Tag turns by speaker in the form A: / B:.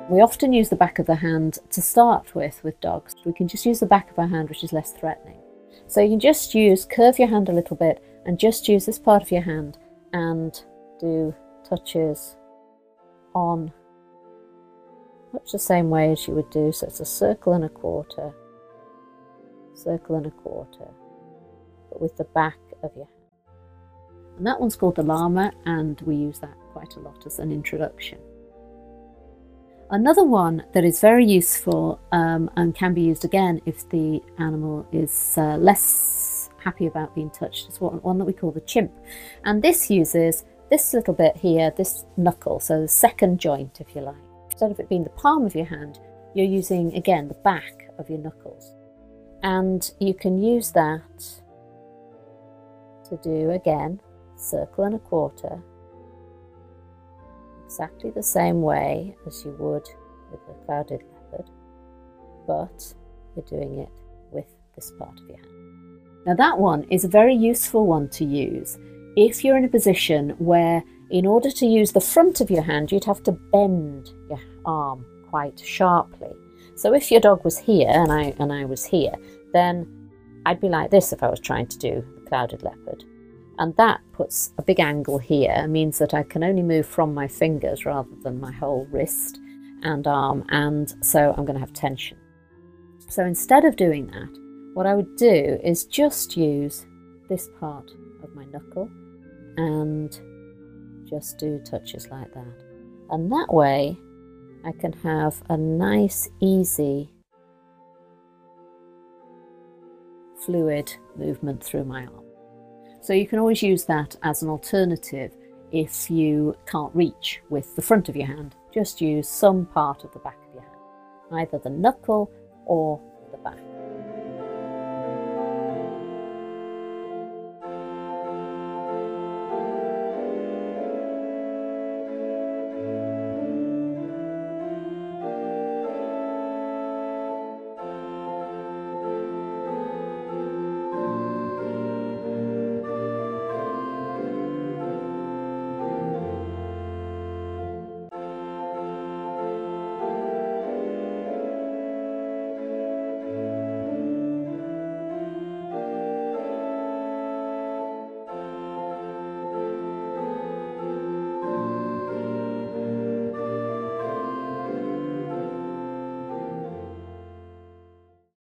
A: We often use the back of the hand to start with dogs. We can just use the back of our hand, which is less threatening. So you can just curve your hand a little bit and just use this part of your hand and do touches on much the same way as you would do. So it's a circle and a quarter, but with the back of your hand. And that one's called the Llama, and we use that quite a lot as an introduction. Another one that is very useful and can be used again if the animal is less happy about being touched is one that we call the chimp. And this uses this little bit here, this knuckle, so the second joint if you like. Instead of it being the palm of your hand, you're using again the back of your knuckles. And you can use that to do again circle and a quarter, exactly the same way as you would with the clouded leopard, but you're doing it with this part of your hand. Now that one is a very useful one to use if you're in a position where in order to use the front of your hand you'd have to bend your arm quite sharply. So if your dog was here and I was here, then I'd be like this if I was trying to do the clouded leopard. And that puts a big angle here, means that I can only move from my fingers rather than my whole wrist and arm, and so I'm going to have tension. So instead of doing that, what I would do is just use this part of my knuckle and just do touches like that. And that way I can have a nice, easy, fluid movement through my arm. So you can always use that as an alternative if you can't reach with the front of your hand. Just use some part of the back of your hand, either the knuckle or the back.